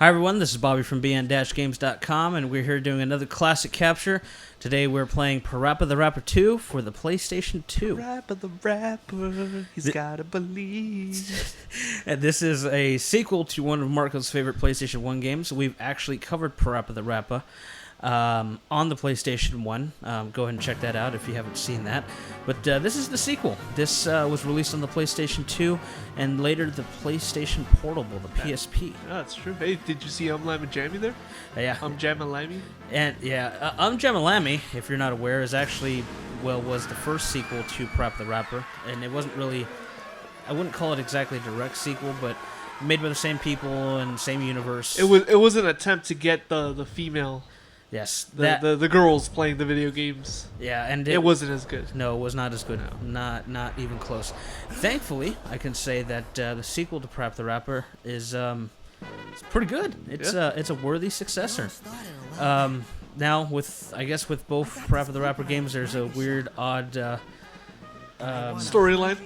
Hi everyone, this is Bobby from bn-games.com, and we're here doing another classic capture. Today we're playing Parappa the Rapper 2 for the PlayStation 2. Rappa the Rapper, he's gotta believe. And this is a sequel to one of Marco's favorite PlayStation 1 games. We've actually covered Parappa the Rapper on the PlayStation 1. Go ahead and check that out if you haven't seen that. But this is the sequel. This was released on the PlayStation 2 and later the PlayStation Portable, the PSP. Yeah, that's true. Hey, did you see Lammy Jammy there? Yeah. Jammy Lammy? And yeah, Jammy Lammy, if you're not aware, is actually, was the first sequel to Parappa the Rapper. And it wasn't really, I wouldn't call it exactly a direct sequel, but made by the same people and same universe. It was an attempt to get the female. Yes, the girls playing the video games. Yeah, and it wasn't as good. No, it was not as good. No. Not even close. Thankfully, I can say that the sequel to Parappa the Rapper is it's pretty good. It's a worthy successor. Now with both Parappa the Rapper games, there's a weird, odd storyline.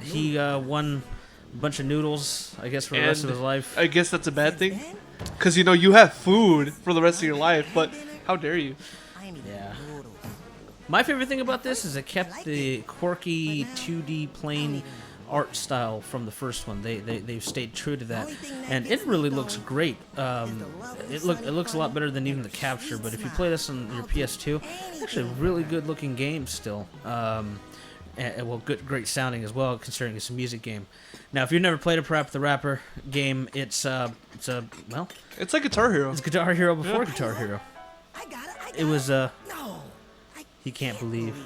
He won a bunch of noodles, I guess, for the rest of his life. I guess that's a bad thing. Because, you have food for the rest of your life, but how dare you? Yeah. My favorite thing about this is it kept the quirky 2D plain art style from the first one. They've stayed true to that, and it really looks great. It looks a lot better than even the capture. But if you play this on your PS2, it's actually a really good looking game still. And great sounding as well, considering it's a music game. Now, if you've never played a Parappa the Rapper game, it's like Guitar Hero. It's Guitar Hero before Guitar Hero. It was he can't believe.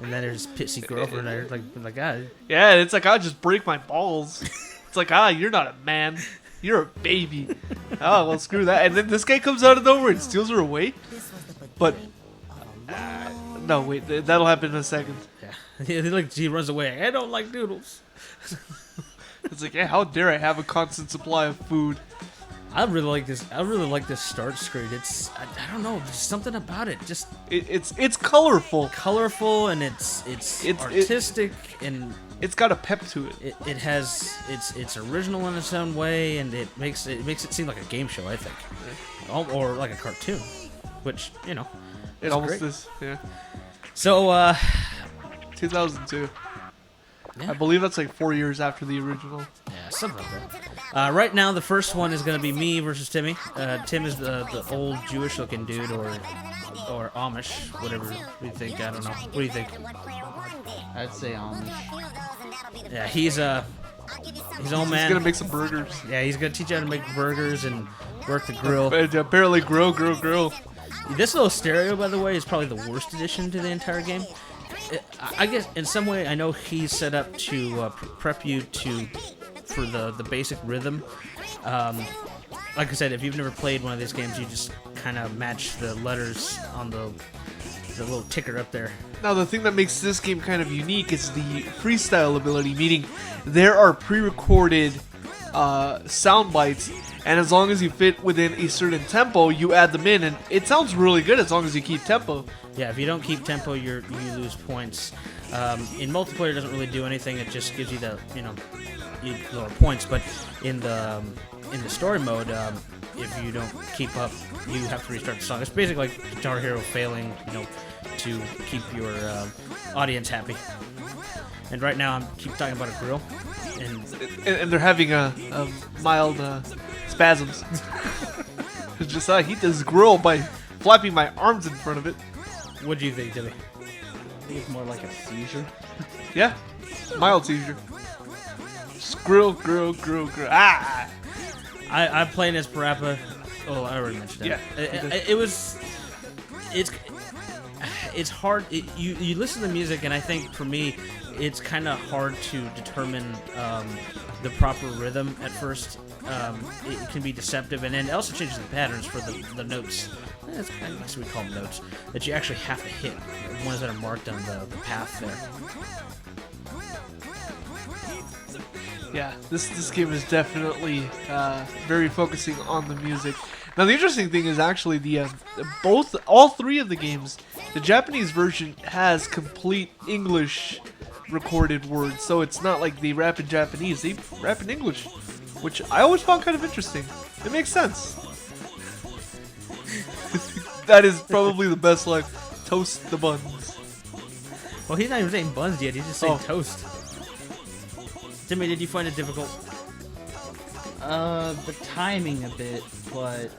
And then there's pissy girlfriend there, like God. Yeah, it's like, I'll just break my balls. It's like, you're not a man, you're a baby. Oh, well, screw that. And then this guy comes out of nowhere and steals her away. But no, wait, that'll happen in a second. Yeah, he runs away. I don't like noodles. It's like, how dare I have a constant supply of food? I really like this. I really like this start screen. It's I don't know, there's something about it. Just it's colorful, and it's artistic, and it's got a pep to it. It has it's original in its own way, and it makes it seem like a game show, I think, or like a cartoon, which it almost is. Yeah. So 2002. Yeah. I believe that's like 4 years after the original. Yeah, something like that. Right now, the first one is going to be me versus Timmy. Tim is the old Jewish-looking dude, or Amish, whatever you think. I don't know. What do you think? I'd say Amish. Yeah, he's old man. He's gonna make some burgers. Yeah, he's gonna teach you how to make burgers and work the grill. Apparently, grill. This little stereo, by the way, is probably the worst addition to the entire game. I guess in some way, I know he's set up to prep you for the basic rhythm. Like I said, if you've never played one of these games, you just kind of match the letters on the little ticker up there. Now, the thing that makes this game kind of unique is the freestyle ability, meaning there are pre-recorded sound bites, and as long as you fit within a certain tempo, you add them in, and it sounds really good as long as you keep tempo. Yeah, if you don't keep tempo, you lose points. In multiplayer, it doesn't really do anything. It just gives you you lower points. But in the story mode, if you don't keep up, you have to restart the song. It's basically like Guitar Hero failing, to keep your audience happy. And right now, I'm keep talking about a grill, and they're having a mild spasms. It's just I heat this grill by flapping my arms in front of it. What do you think, Timmy? I think it's more like a seizure. Yeah, mild seizure. Just grill. Ah! I'm playing as Parappa. Oh, I already mentioned that. Yeah. It's hard. You listen to the music, and I think for me, it's kind of hard to determine the proper rhythm at first. It can be deceptive, and then it also changes the patterns for the notes. I guess we call them notes that you actually have to hit, the ones that are marked on the path there. Yeah, this game is definitely very focusing on the music. Now, the interesting thing is actually all three of the games, the Japanese version has complete English recorded words, so it's not like they rap in Japanese, they rap in English. which I always found kind of interesting. It makes sense. That is probably the best line. Toast the buns. Well, he's not even saying buns yet. He's just saying Oh. toast. Timmy, did you find it difficult? The timing a bit, but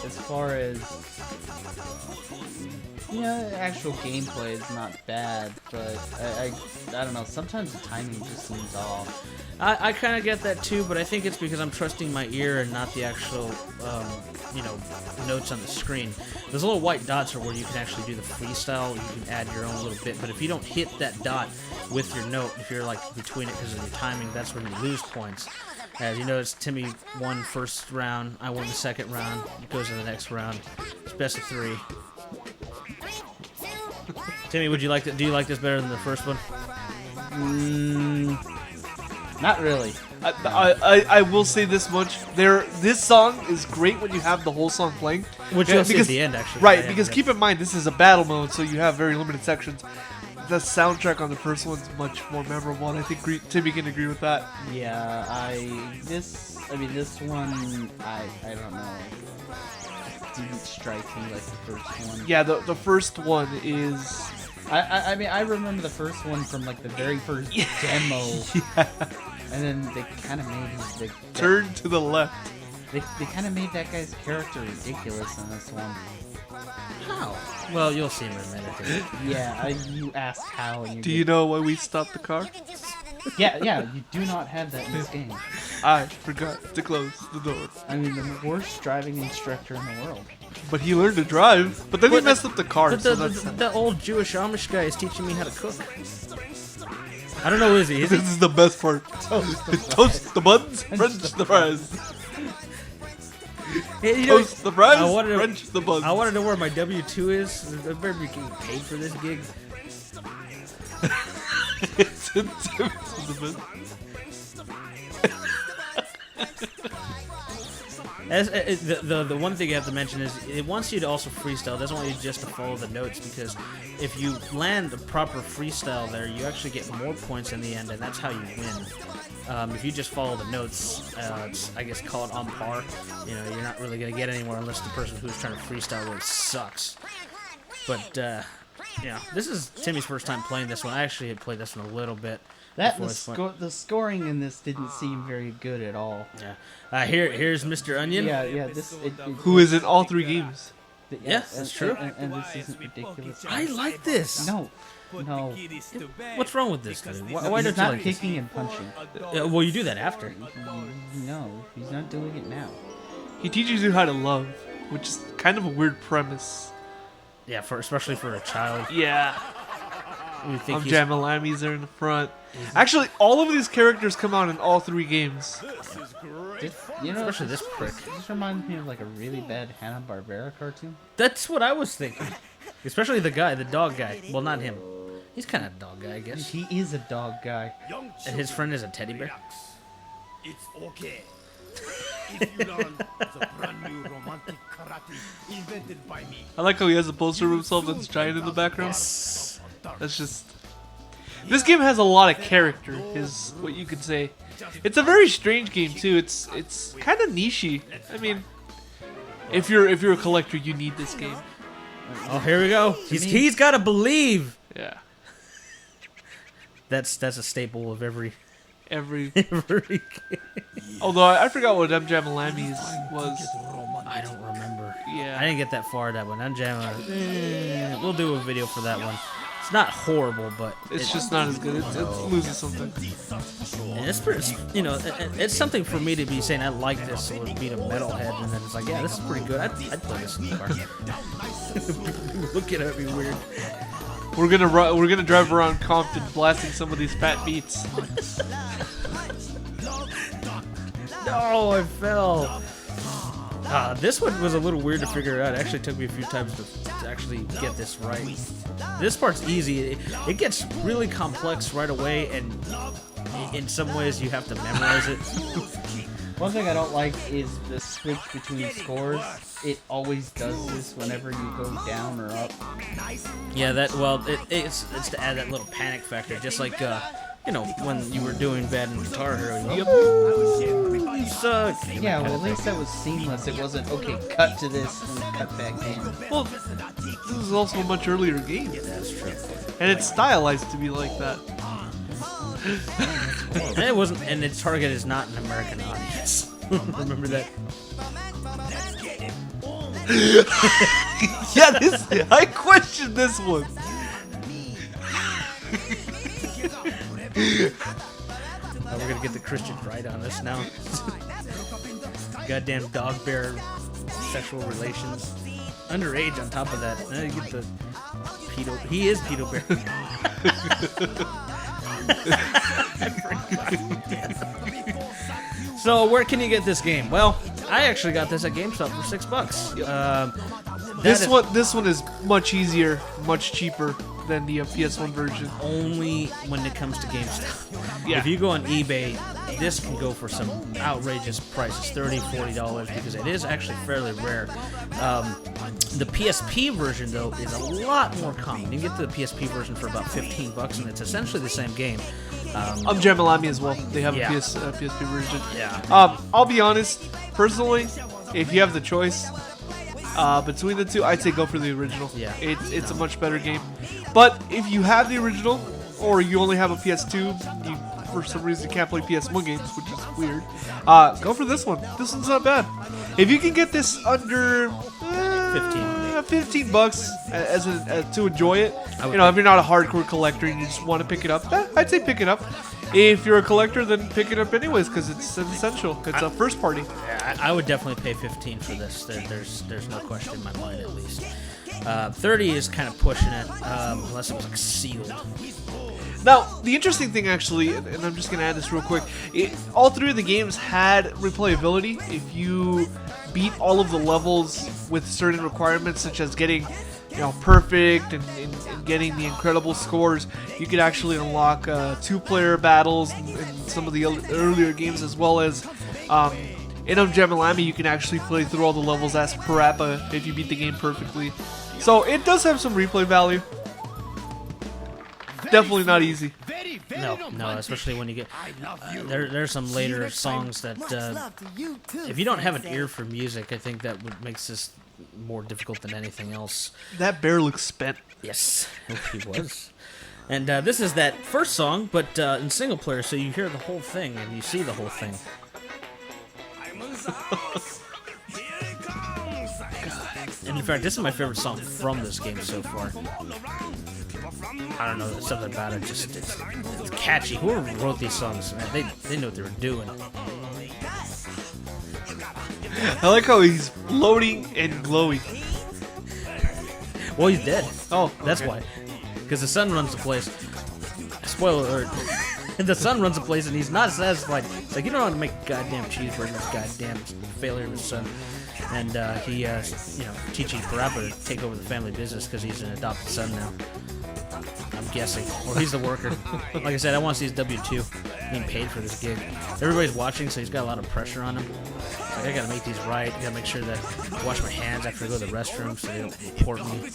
as far as actual gameplay is not bad, but I don't know. Sometimes the timing just seems off. I kind of get that too, but I think it's because I'm trusting my ear and not the actual, notes on the screen. Those little white dots are where you can actually do the freestyle. You can add your own little bit, but if you don't hit that dot with your note, if you're like between it because of your timing, that's when you lose points. As you notice, Timmy won first round. I won the second round. It goes to the next round. It's best of 3. Timmy, do you like this better than the first one? Not really. I will say this much. This song is great when you have the whole song playing. Which you'll see at the end, actually. Right, Yeah, because yeah. keep in mind, this is a battle mode, so you have very limited sections. The soundtrack on the first one's much more memorable, and I think Timmy can agree with that. Yeah, this one, I don't know. It didn't strike me like the first one. Yeah, the first one is... I remember the first one from like the very first demo. Yeah. And then they kind of made Turn to the left. They kind of made that guy's character ridiculous in this one. How? Well, you'll see in a minute. Yeah, you asked how. And Do you know why we stopped the car? Yeah, you do not have that in this game. I forgot to close the door. I mean, the worst driving instructor in the world. But he learned to drive. But then he But messed up the car. But So that's the old Jewish Amish guy is teaching me how to cook. I don't know, is he? this is the best part. Toast the buns, French the fries. Hey, you know, Toast the fries, I wanted French the buns. I want to know where my W-2 is. I better be getting paid for this gig. It's in the bin. The one thing you have to mention is it wants you to also freestyle. It doesn't want you just to follow the notes, because if you land a proper freestyle there, you actually get more points in the end, and that's how you win. If you just follow the notes, it's, I guess, call it on par. You know, you're not really going to get anywhere unless the person who's trying to freestyle really sucks. But yeah, this is Timmy's first time playing this one. I actually had played this one a little bit. The scoring in this didn't seem very good at all. Yeah. Here's Mr. Onion. Yeah. Who is in all 3 games. Yes, that's true. And this isn't ridiculous. I like this. No. What's wrong with this dude? Why don't He's you not like this? kicking and punching. Well, you do that after. No, he's not doing it now. He teaches you how to love, which is kind of a weird premise. Yeah, especially for a child. Yeah. You think he's- Jamalami's there in the front. Actually, all of these characters come out in all 3 games. Especially this prick. This reminds me of like a really bad Hanna-Barbera cartoon. That's what I was thinking. Especially the dog guy. Well, not him. He's kind of a dog guy, I guess. He is a dog guy. And his friend is a teddy bear. It's okay. If you learn the brand new romantic karate invented by me. I like how he has a poster of himself that's giant in the background. That's just... This game has a lot of character, is what you could say. It's a very strange game too. It's kind of nichey. I mean, if you're a collector, you need this game. Oh, here we go. He's got to believe. Yeah. That's a staple of every Every. game. Although I forgot what Jamalami's was. I don't remember. Yeah. I didn't get that far that one. We'll do a video for that one. It's not horrible, but It's just not as good. It loses something. it's pretty, it's something for me to be saying I like this or being a metalhead, and then it's like, yeah, this is pretty good. I'd play this in the car. Looking at me weird. We're gonna drive around Compton blasting some of these fat beats. No, I fell. This one was a little weird to figure out. It actually took me a few times to actually get this right. This part's easy. It gets really complex right away, and in some ways you have to memorize it. One thing I don't like is the switch between scores. It always does this whenever you go down or up. Yeah, it's to add that little panic factor, just like you know, when you were doing bad in Guitar Hero, you Yep. go, you suck. Yeah, well, at least that was seamless. It wasn't, okay, cut to this and cut back in. Well, this is also a much earlier game, That's true. and it's stylized to be like that. And it wasn't, and its target is not an American audience. Remember that? Yeah, I questioned this one. Oh, we're gonna get the Christian right on us now. Goddamn dog bear sexual relations. Underage on top of that. Now you get the pedo. He is pedo bear. So where can you get this game? Well, I actually got this at GameStop for $6. This one is much easier, much cheaper than the PS1 version. Only when it comes to GameStop. Yeah. If you go on eBay, this can go for some outrageous prices, $30, $40, because it is actually fairly rare. The PSP version, though, is a lot more common. You can get the PSP version for about $15, and it's essentially the same game. Jamalami as well. They have Yeah. a PSP version. Yeah. I'll be honest, personally, if you have the choice between the two, I'd say go for the original. Yeah. It's a much better game. But if you have the original, or you only have a PS2, you for some reason can't play PS1 games, which is weird, go for this one. This one's not bad. If you can get this under 15 bucks to enjoy it, you know, if you're not a hardcore collector and you just want to pick it up, I'd say pick it up. If you're a collector, then pick it up anyways because it's an essential. It's a first party. I would definitely pay $15 for this. There's no question in my mind, at least. $30 is kind of pushing it, unless it was like sealed. Now, the interesting thing actually, and I'm just going to add this real quick, all three of the games had replayability. If you beat all of the levels with certain requirements, such as getting, you know, perfect and getting the incredible scores, you could actually unlock two-player battles in some of the earlier games, as well as in Jamalami, you can actually play through all the levels as Parappa if you beat the game perfectly. So it does have some replay value. Definitely not easy. No, especially when you get there's some later songs that if you don't have an ear for music, I think that makes this more difficult than anything else. That bear looks spent. Yes, he was. And this is that first song, but in single player, so you hear the whole thing and you see the whole thing. And in fact, this is my favorite song from this game so far. I don't know, there's something about it, just it's catchy. Whoever wrote these songs, man, they know what they were doing. I like how he's floating and glowing. Well, he's dead. Oh, That's okay. why. Because the sun runs the place. Spoiler alert. The sun runs the place and he's not satisfied. It's like, you don't know how to make goddamn cheeseburgers, goddamn failure of his son. And he, teaching Parappa to take over the family business because he's an adopted son now. I'm guessing. Or he's the worker. Like I said, I want to see his W-2 being paid for this gig. Everybody's watching, so he's got a lot of pressure on him. It's like, I gotta make these right. I gotta make sure that I wash my hands after I go to the restroom so they don't report me.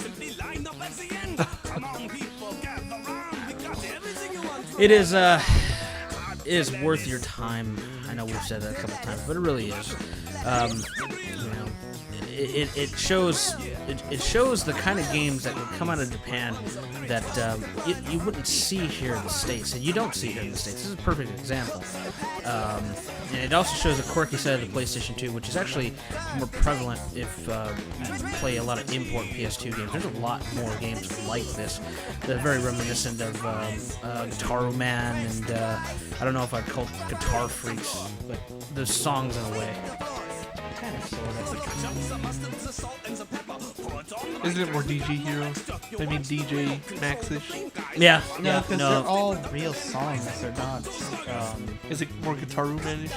It is worth your time. I know we've said that a couple times, but it really is. It shows the kind of games that would come out of Japan that you wouldn't see here in the States, and you don't see here in the States. This is a perfect example. And it also shows a quirky side of the PlayStation 2, which is actually more prevalent if you play a lot of import PS2 games. There's a lot more games like this that are very reminiscent of Guitar Man and I don't know if I'd call it Guitar Freaks, but the songs in a way. Kind of, sort of. Isn't it more DJ Hero? I mean DJ Maxish. Yeah, No, because they're all real songs. They're not. Is it more Guitar Manish?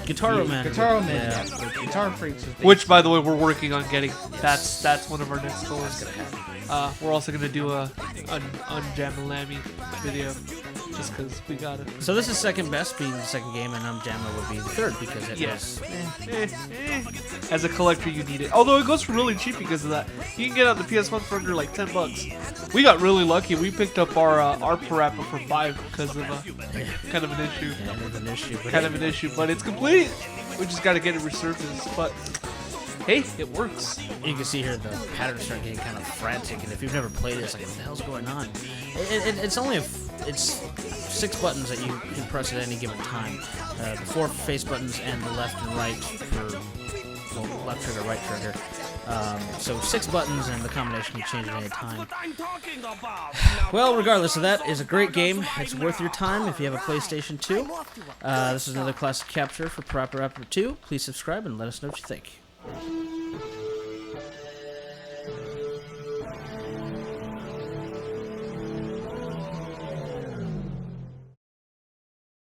Guitar Man. Guitar Man. Yeah. Yeah. Guitar Freaks. is Which, by the way, we're working on getting. That's one of our next goals. We're also gonna do a Jamalami video. just because we got it. So this is second best, being the second game, and Jamma would be the third because it Yes. was. As a collector, you need it. Although it goes for really cheap because of that. You can get it on the PS1 for under like $10. We got really lucky. We picked up our Parappa for $5 because of kind of an issue. Kind of an issue. But Kind of an issue, but it's complete. We just got to get it resurfaced. But hey, it works. You can see here the patterns start getting kind of frantic, and if you've never played it, it's like, what the hell's going on? It's only it's 6 buttons that you can press at any given time. The 4 face buttons and the left and right for left trigger, right trigger. So 6 buttons, and the combination can change at any time. Well, regardless of that, it's a great game. It's worth your time if you have a PlayStation 2. This is another classic capture for Parappa 2. Please subscribe and let us know what you think.